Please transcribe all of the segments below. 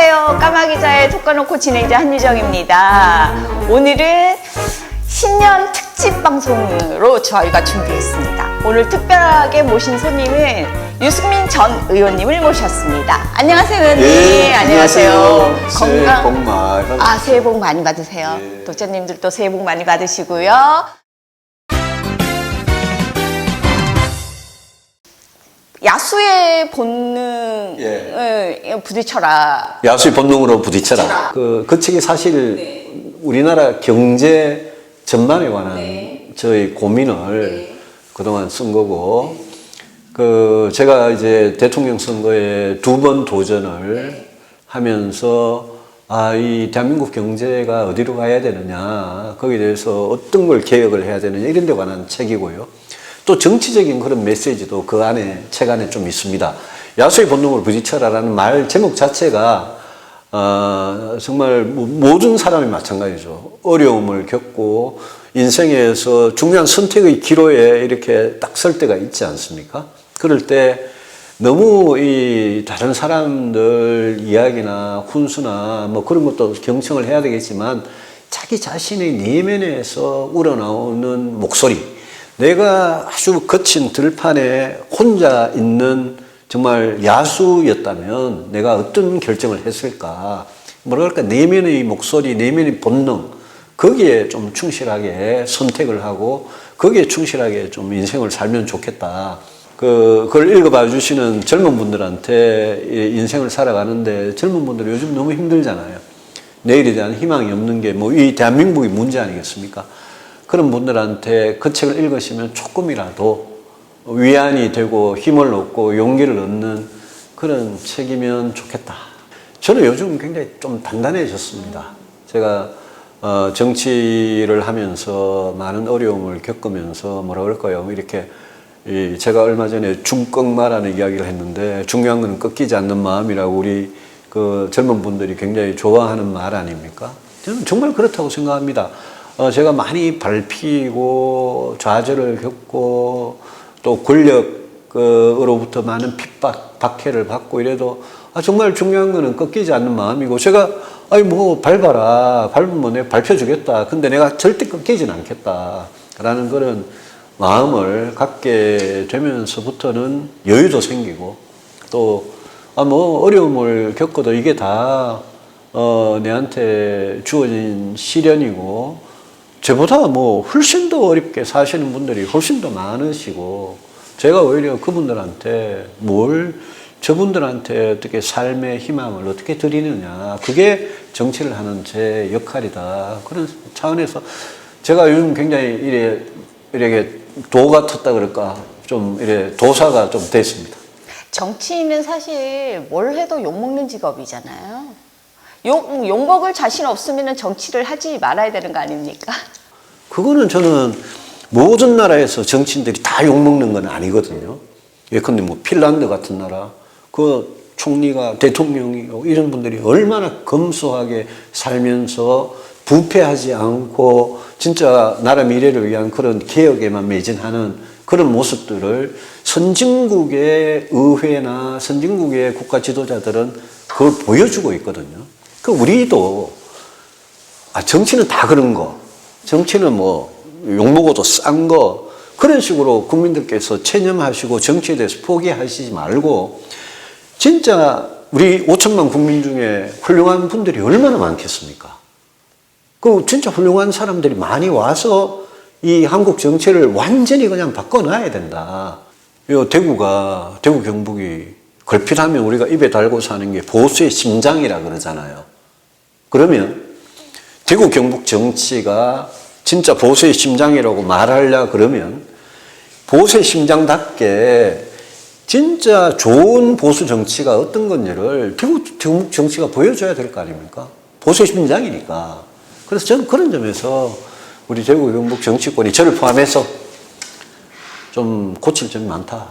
안녕하세요. 까마귀자의 톡까놓고 진행자 한유정입니다. 오늘은 신년 특집 방송으로 저희가 준비했습니다. 오늘 특별하게 모신 손님은 유승민 전 의원님을 모셨습니다. 안녕하세요, 의원님. 예, 안녕하세요. 새해 복 많이 받으세요. 새해 복 많이 받으세요. 예. 독자님들도 새해 복 많이 받으시고요. 야수의 본능을 부딪혀라. 야수의 본능으로 부딪혀라. 그 책이 사실 우리나라 경제 전반에 관한 저희 고민을 그동안 쓴 거고, 제가 이제 대통령 선거에 2번 도전을 하면서, 이 대한민국 경제가 어디로 가야 되느냐, 거기에 대해서 어떤 걸 개혁을 해야 되느냐, 이런 데 관한 책이고요. 또 정치적인 그런 메시지도 그 안에, 책 안에 좀 있습니다. 야수의 본능으로 부딪혀라라는 말 제목 자체가 정말 모든 사람이 마찬가지죠. 어려움을 겪고 인생에서 중요한 선택의 기로에 이렇게 딱 설 때가 있지 않습니까? 그럴 때 너무 이 다른 사람들 이야기나 훈수나 뭐 그런 것도 경청을 해야 되겠지만, 자기 자신의 내면에서 우러나오는 목소리, 내가 아주 거친 들판에 혼자 있는 정말 야수였다면 내가 어떤 결정을 했을까? 뭐랄까, 내면의 목소리, 내면의 본능, 거기에 좀 충실하게 선택을 하고 거기에 충실하게 좀 인생을 살면 좋겠다. 그걸 읽어봐 주시는 젊은 분들한테 인생을 살아가는데, 젊은 분들이 요즘 너무 힘들잖아요. 내일에 대한 희망이 없는 게 뭐 이 대한민국의 문제 아니겠습니까? 그런 분들한테 그 책을 읽으시면 조금이라도 위안이 되고 힘을 얻고 용기를 얻는 그런 책이면 좋겠다. 저는 요즘 굉장히 좀 단단해졌습니다. 제가 정치를 하면서 많은 어려움을 겪으면서 뭐라 그럴까요? 이렇게 제가 얼마 전에 중꺾마라는 이야기를 했는데, 중요한 건 꺾이지 않는 마음이라고 우리 그 젊은 분들이 굉장히 좋아하는 말 아닙니까? 저는 정말 그렇다고 생각합니다. 제가 많이 밟히고 좌절을 겪고 또 권력으로부터 많은 핍박, 박해를 받고 이래도 정말 중요한 거는 꺾이지 않는 마음이고, 제가 밟아라, 밟으면 내가 밟혀주겠다, 근데 내가 절대 꺾이지는 않겠다 라는 그런 마음을 갖게 되면서부터는 여유도 생기고, 또 어려움을 겪어도 이게 다 내한테 주어진 시련이고, 저보다 훨씬 더 어렵게 사시는 분들이 훨씬 더 많으시고, 제가 오히려 그분들한테 저분들한테 어떻게 삶의 희망을 어떻게 드리느냐, 그게 정치를 하는 제 역할이다. 그런 차원에서 제가 요즘 굉장히 이렇게 도 같았다 그럴까, 좀 도사가 좀 됐습니다. 정치인은 사실 뭘 해도 욕먹는 직업이잖아요. 욕먹을 자신 없으면 정치를 하지 말아야 되는 거 아닙니까? 그거는 저는 모든 나라에서 정치인들이 다 욕먹는 건 아니거든요. 예컨대 핀란드 같은 나라, 그 총리가, 대통령이, 이런 분들이 얼마나 검소하게 살면서 부패하지 않고 진짜 나라 미래를 위한 그런 개혁에만 매진하는 그런 모습들을 선진국의 의회나 선진국의 국가 지도자들은 그걸 보여주고 있거든요. 우리도, 정치는 다 그런 거, 정치는 욕먹어도 싼 거, 그런 식으로 국민들께서 체념하시고 정치에 대해서 포기하시지 말고, 진짜 우리 5천만 국민 중에 훌륭한 분들이 얼마나 많겠습니까? 진짜 훌륭한 사람들이 많이 와서 이 한국 정치를 완전히 그냥 바꿔놔야 된다. 대구 경북이 걸핏하면 우리가 입에 달고 사는 게 보수의 심장이라 그러잖아요. 그러면 대구 경북 정치가 진짜 보수의 심장이라고 말하려 그러면 보수의 심장답게 진짜 좋은 보수 정치가 어떤 건지를 대구 경북 정치가 보여줘야 될 거 아닙니까? 보수의 심장이니까. 그래서 저는 그런 점에서 우리 대구 경북 정치권이 저를 포함해서 좀 고칠 점이 많다.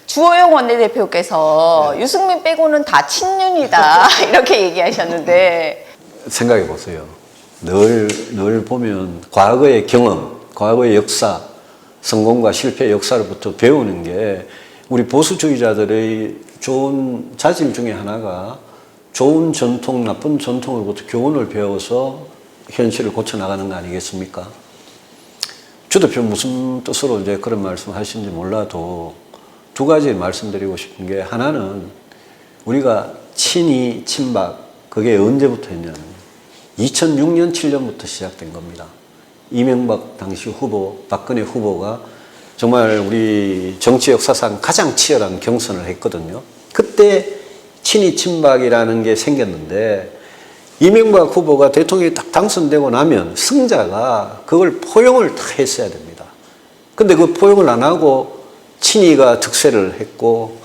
주호영 원내대표께서 유승민 빼고는 다 친윤이다 이렇게 얘기하셨는데, 생각해 보세요. 늘 보면 과거의 경험, 과거의 역사, 성공과 실패의 역사로부터 배우는 게 우리 보수주의자들의 좋은 자질 중에 하나가 좋은 전통, 나쁜 전통으로부터 교훈을 배워서 현실을 고쳐나가는 거 아니겠습니까? 주 대표 무슨 뜻으로 이제 그런 말씀 하시는지 몰라도 두 가지 말씀드리고 싶은 게, 하나는 우리가 친이, 친박, 그게 언제부터 했냐면 2006년, 7년부터 시작된 겁니다. 이명박 당시 후보, 박근혜 후보가 정말 우리 정치 역사상 가장 치열한 경선을 했거든요. 그때 친이, 친박이라는 게 생겼는데, 이명박 후보가 대통령이 딱 당선되고 나면 승자가 그걸 포용을 다 했어야 됩니다. 근데 그 포용을 안 하고 친이가 득세를 했고,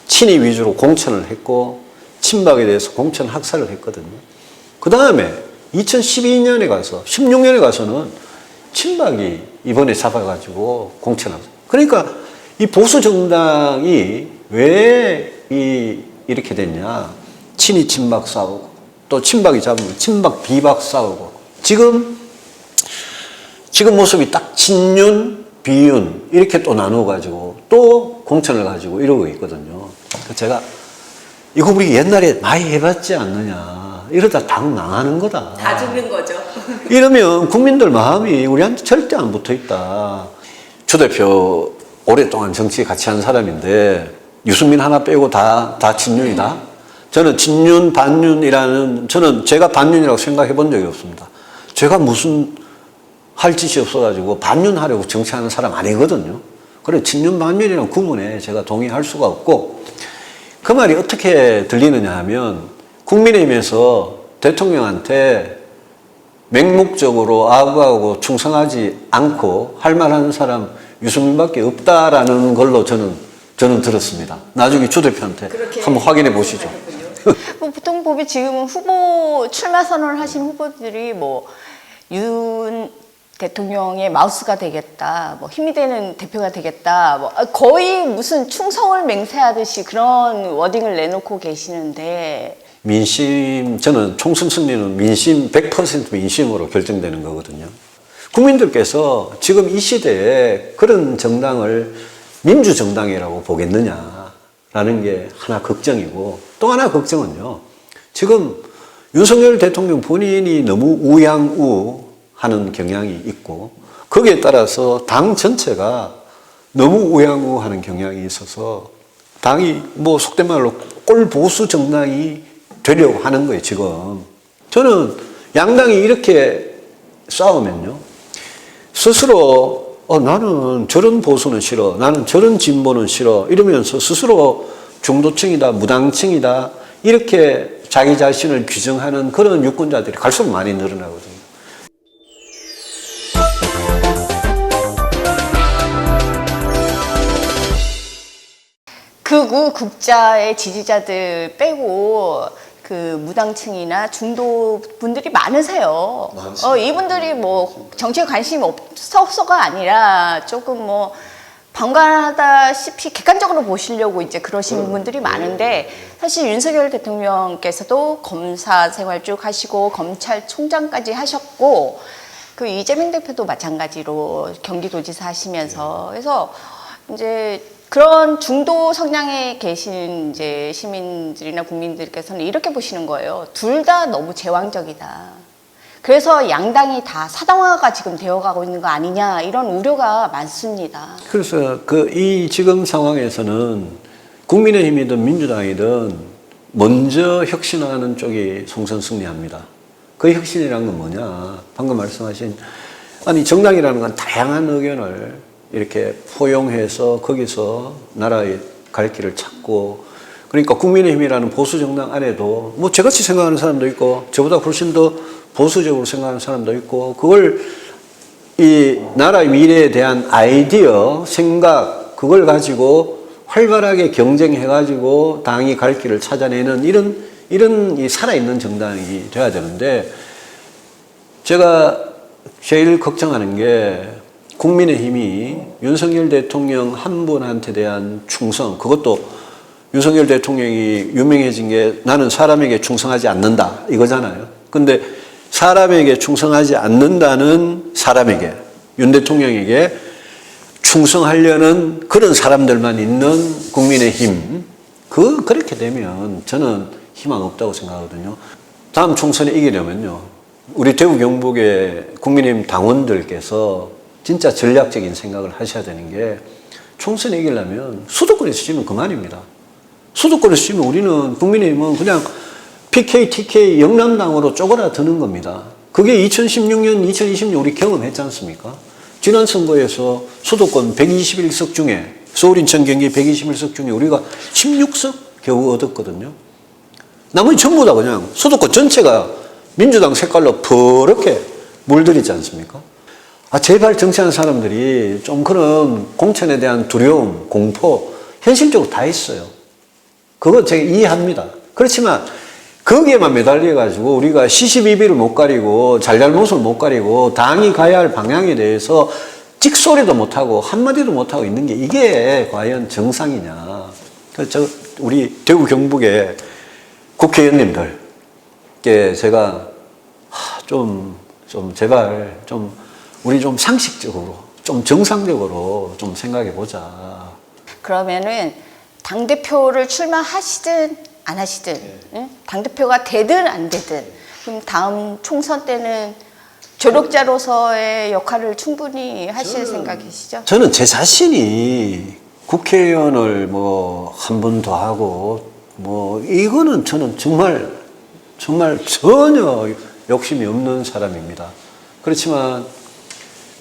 친이 위주로 공천을 했고, 친박에 대해서 공천 학살을 했거든요. 그 다음에 2012년에 가서, 16년에 가서는 친박이 이번에 잡아가지고 공천하고. 그러니까 이 보수 정당이 왜 이렇게 됐냐. 친이, 친박 싸우고, 또 친박이 잡으면 친박, 비박 싸우고. 지금 모습이 딱 친윤, 비윤 이렇게 또 나눠가지고 또 공천을 가지고 이러고 있거든요. 제가 이거 우리 옛날에 많이 해봤지 않느냐. 이러다 당 망하는 거다. 다 죽는 거죠. 이러면 국민들 마음이 우리한테 절대 안 붙어 있다. 주 대표 오랫동안 정치 같이 한 사람인데 유승민 하나 빼고 다 친윤이다? 저는 친윤, 반윤이라는, 저는 제가 반윤이라고 생각해 본 적이 없습니다. 제가 무슨 할 짓이 없어가지고 반윤하려고 정치하는 사람 아니거든요. 그래, 친윤, 반윤이라는 구분에 제가 동의할 수가 없고, 그 말이 어떻게 들리느냐 하면, 국민의힘에서 대통령한테 맹목적으로 아부하고 충성하지 않고 할 만한 사람 유승민밖에 없다라는 걸로 저는 들었습니다. 나중에 주 대표한테 한번 확인해 보시죠. 뭐 보통 보면 지금은 후보 출마 선언을 하신 후보들이 뭐 윤 대통령의 마우스가 되겠다, 뭐 힘이 되는 대표가 되겠다, 뭐 거의 무슨 충성을 맹세하듯이 그런 워딩을 내놓고 계시는데, 민심, 저는 총선 승리는 민심 100% 민심으로 결정되는 거거든요. 국민들께서 지금 이 시대에 그런 정당을 민주정당이라고 보겠느냐라는 게 하나 걱정이고, 또 하나 걱정은요, 지금 윤석열 대통령 본인이 너무 우양우하는 경향이 있고, 거기에 따라서 당 전체가 너무 우양우하는 경향이 있어서 당이 뭐 속된 말로 꼴보수 정당이 되려고 하는 거예요, 지금. 저는 양당이 이렇게 싸우면요, 스스로 나는 저런 보수는 싫어, 나는 저런 진보는 싫어 이러면서 스스로 중도층이다, 무당층이다 이렇게 자기 자신을 규정하는 그런 유권자들이 갈수록 많이 늘어나거든요. 극우 국자의 지지자들 빼고 그 무당층이나 중도 분들이 많으세요. 이분들이 뭐 정치에 관심이 없어서가 아니라 조금 뭐 방관하다시피 객관적으로 보시려고 이제 그러시는 분들이 많은데, 사실 윤석열 대통령께서도 검사 생활 쭉 하시고 검찰총장까지 하셨고, 그 이재명 대표도 마찬가지로 경기도지사 하시면서, 그래서 이제 그런 중도 성향에 계신 이제 시민들이나 국민들께서는 이렇게 보시는 거예요. 둘 다 너무 제왕적이다. 그래서 양당이 다 사당화가 지금 되어가고 있는 거 아니냐, 이런 우려가 많습니다. 그래서 이 지금 상황에서는 국민의힘이든 민주당이든 먼저 혁신하는 쪽이 총선 승리합니다. 그 혁신이란 건 뭐냐? 방금 말씀하신, 아니 정당이라는 건 다양한 의견을 이렇게 포용해서 거기서 나라의 갈 길을 찾고, 그러니까 국민의힘이라는 보수 정당 안에도 뭐 저같이 생각하는 사람도 있고 저보다 훨씬 더 보수적으로 생각하는 사람도 있고, 그걸 이 나라의 미래에 대한 아이디어, 생각, 그걸 가지고 활발하게 경쟁해가지고 당이 갈 길을 찾아내는 이런 이 살아있는 정당이 돼야 되는데, 제가 제일 걱정하는 게 국민의힘이 윤석열 대통령 한 분한테 대한 충성, 그것도 윤석열 대통령이 유명해진 게 나는 사람에게 충성하지 않는다 이거잖아요. 근데 사람에게 충성하지 않는다는 사람에게, 윤 대통령에게 충성하려는 그런 사람들만 있는 국민의힘, 그렇게 되면 저는 희망 없다고 생각하거든요. 다음 총선에 이기려면요, 우리 대구 경북의 국민의힘 당원들께서 진짜 전략적인 생각을 하셔야 되는 게, 총선에 이기려면 수도권에서 지면 그만입니다. 수도권에서 지면 우리는, 국민의힘은 그냥 PK, TK 영남당으로 쪼그라드는 겁니다. 그게 2016년, 2020년 우리 경험했지 않습니까? 지난 선거에서 수도권 121석 중에, 서울, 인천, 경기 121석 중에 우리가 16석 겨우 얻었거든요. 나머지 전부 다 그냥 수도권 전체가 민주당 색깔로 퍼렇게 물들이지 않습니까? 제발 정치하는 사람들이 좀 그런 공천에 대한 두려움, 공포, 현실적으로 다 있어요. 그거 제가 이해합니다. 그렇지만 거기에만 매달려가지고 우리가 시시비비를 못 가리고 잘잘못을 못 가리고 당이 가야 할 방향에 대해서 찍소리도 못하고 한마디도 못하고 있는 게 이게 과연 정상이냐. 그래서 우리 대구 경북의 국회의원님들께 제가 좀 제발 우리 좀 상식적으로, 좀 정상적으로 좀 생각해 보자. 그러면은 당대표를 출마하시든 안 하시든, 응? 당대표가 되든 안 되든, 그럼 다음 총선 때는 조력자로서의 역할을 충분히 하실 생각이시죠? 저는 제 자신이 국회의원을 한 번 더 하고, 이거는 저는 정말 전혀 욕심이 없는 사람입니다. 그렇지만,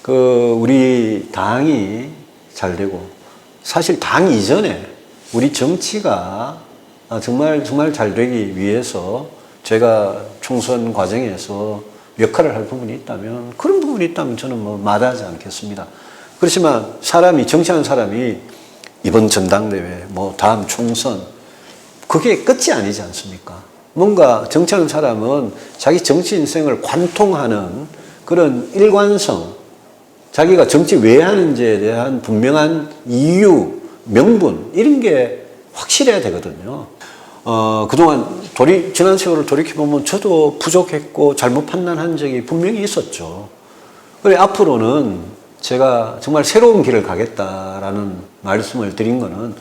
우리 당이 잘 되고, 사실 당 이전에 우리 정치가 정말 잘 되기 위해서 제가 총선 과정에서 역할을 할 부분이 있다면, 그런 부분이 있다면 저는 마다하지 않겠습니다. 그렇지만 정치하는 사람이 이번 전당대회, 다음 총선, 그게 끝이 아니지 않습니까? 뭔가 정치하는 사람은 자기 정치 인생을 관통하는 그런 일관성, 자기가 정치 왜 하는지에 대한 분명한 이유, 명분, 이런 게 확실해야 되거든요. 그동안 지난 세월을 돌이켜보면 저도 부족했고 잘못 판단한 적이 분명히 있었죠. 그래, 앞으로는 제가 정말 새로운 길을 가겠다라는 말씀을 드린 거는,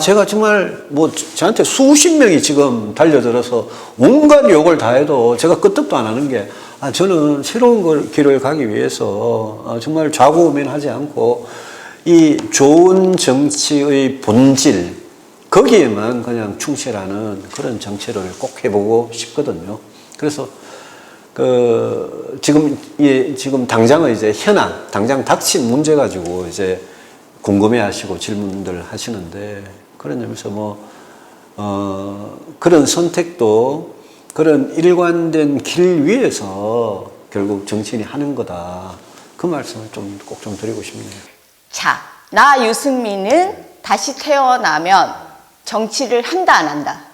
제가 정말 저한테 수십 명이 지금 달려들어서 온갖 욕을 다 해도 제가 끄떡도 안 하는 게, 저는 새로운 길을 가기 위해서 정말 좌고우면하지 않고 이 좋은 정치의 본질, 거기에만 그냥 충실하는 그런 정치를 꼭 해보고 싶거든요. 그래서 지금 당장의 이제 현안, 당장 닥친 문제 가지고 이제 궁금해하시고 질문들 하시는데, 그런 점에서 그런 선택도 그런 일관된 길 위에서 결국 정치인이 하는 거다. 그 말씀을 꼭 좀 드리고 싶네요. 자, 나 유승민은 다시 태어나면 정치를 한다, 안 한다?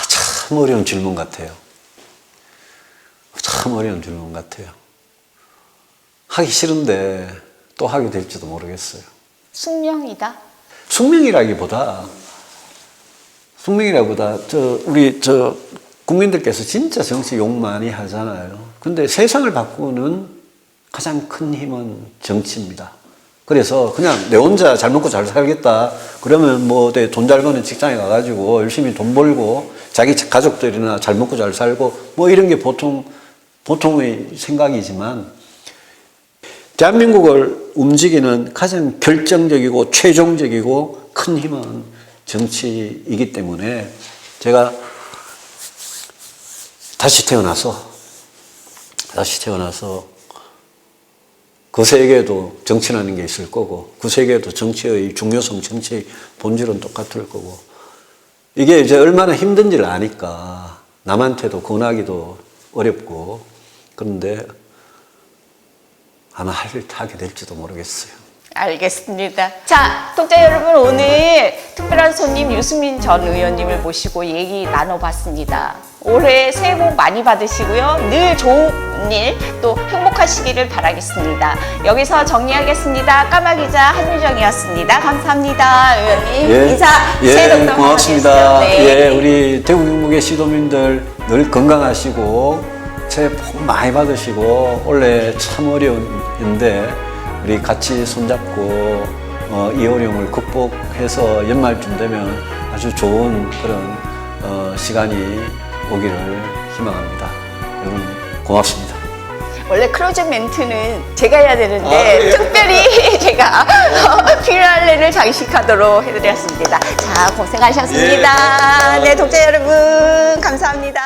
참 어려운 질문 같아요. 참 어려운 질문 같아요. 하기 싫은데 또 하게 될지도 모르겠어요. 숙명이다? 숙명이라기보다 우리 국민들께서 진짜 정치 욕 많이 하잖아요. 근데 세상을 바꾸는 가장 큰 힘은 정치입니다. 그래서 그냥 내 혼자 잘 먹고 잘 살겠다. 그러면 돈 잘 버는 직장에 가가지고 열심히 돈 벌고 자기 가족들이나 잘 먹고 잘 살고 이런 게 보통의 생각이지만, 대한민국을 움직이는 가장 결정적이고 최종적이고 큰 힘은 정치이기 때문에 제가 다시 태어나서 그 세계에도 정치라는 게 있을 거고, 그 세계에도 정치의 중요성, 정치의 본질은 똑같을 거고, 이게 이제 얼마나 힘든지를 아니까 남한테도 권하기도 어렵고, 그런데 아마 하게 될지도 모르겠어요. 알겠습니다. 자, 독자 여러분, 오늘 특별한 손님 유승민 전 의원님을 모시고 얘기 나눠봤습니다. 올해 새해 복 많이 받으시고요. 늘 좋은 일, 또 행복하시기를 바라겠습니다. 여기서 정리하겠습니다. 까마귀자 한유정이었습니다. 감사합니다, 의원님. 인사, 새해 덕담 고맙습니다. 네. 우리 대구 경북의 시도민들 늘 건강하시고 새해 복 많이 받으시고, 원래 참 어려운데 우리 같이 손잡고 이 어려움을 극복해서 연말쯤 되면 아주 좋은 그런 시간이 오기를 희망합니다. 여러분 고맙습니다. 원래 클로징 멘트는 제가 해야 되는데 특별히 제가 피날레를 장식하도록 해드렸습니다. 자, 고생하셨습니다. 네, 독자 여러분 감사합니다.